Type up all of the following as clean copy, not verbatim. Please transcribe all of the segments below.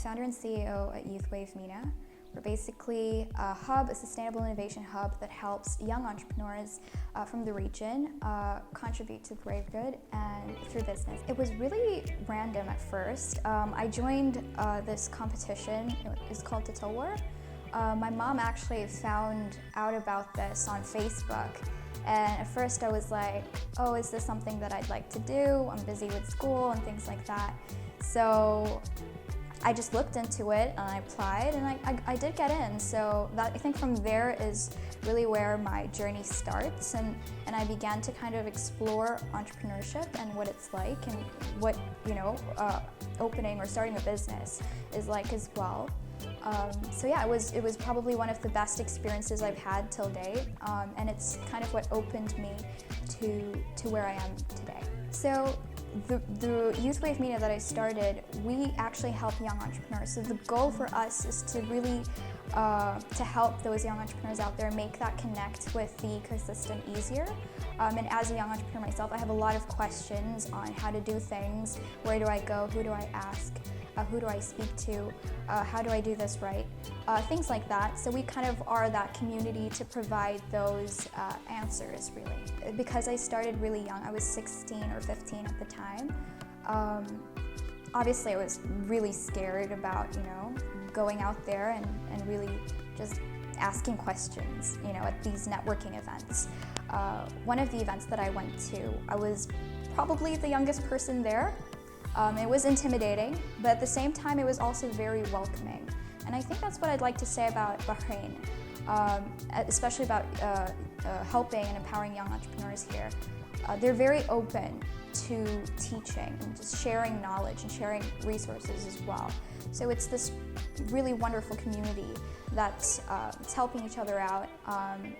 founder and CEO at Youth Wave MENA. We're basically a hub, a sustainable innovation hub that helps young entrepreneurs from the region contribute to the greater good and through business. It was really random at first. I joined this competition. It's called Tatawar. My mom actually found out about this on Facebook. And at first I was like, oh, is this something that I'd like to do? I'm busy with school and things like that. So I just looked into it and I applied and I did get in. So that, I think from there is really where my journey starts, and I began to kind of explore entrepreneurship and what it's like and what, opening or starting a business is like as well. So yeah, it was probably one of the best experiences I've had till date, and it's kind of what opened me to where I am today. So the Youth Wave MENA that I started, we actually help young entrepreneurs. So the goal for us is to really to help those young entrepreneurs out there make that connect with the ecosystem easier. And as a young entrepreneur myself, I have a lot of questions on how to do things. Where do I go? Who do I ask? Who do I speak to? How do I do this right? Things like that. So we kind of are that community to provide those answers, really. Because I started really young, I was 16 or 15 at the time. Obviously I was really scared about, going out there and really just asking questions, at these networking events. One of the events that I went to, I was probably the youngest person there. It was intimidating, but at the same time it was also very welcoming. And I think that's what I'd like to say about Bahrain, especially about helping and empowering young entrepreneurs here. They're very open to teaching and just sharing knowledge and sharing resources as well. So it's this really wonderful community that's helping each other out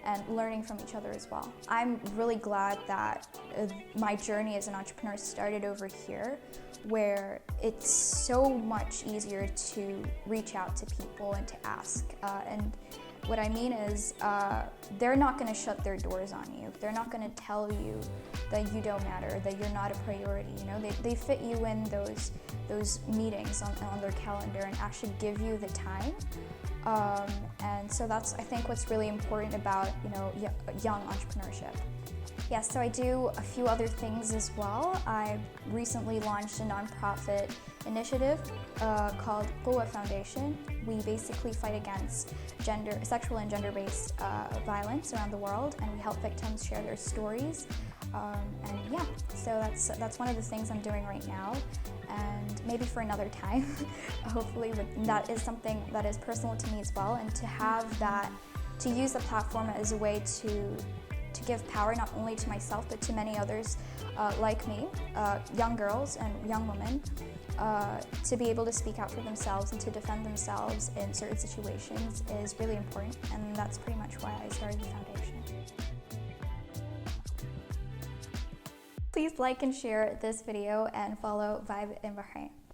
and learning from each other as well. I'm really glad that my journey as an entrepreneur started over here, where it's so much easier to reach out to people and to ask. And what I mean is, they're not going to shut their doors on you. They're not going to tell you that you don't matter, that you're not a priority. They fit you in those meetings on their calendar and actually give you the time. And so that's, I think, what's really important about young entrepreneurship. Yes, so I do a few other things as well. I recently launched a nonprofit initiative called Quwa Foundation. We basically fight against sexual and gender-based violence around the world, and we help victims share their stories. And yeah, so that's one of the things I'm doing right now, and maybe for another time, hopefully. But that is something that is personal to me as well, and to have that, to use the platform as a way to give power not only to myself but to many others like me, young girls and young women, to be able to speak out for themselves and to defend themselves in certain situations is really important, and that's pretty much why I started the foundation. Please like and share this video and follow Vibe in Bahrain.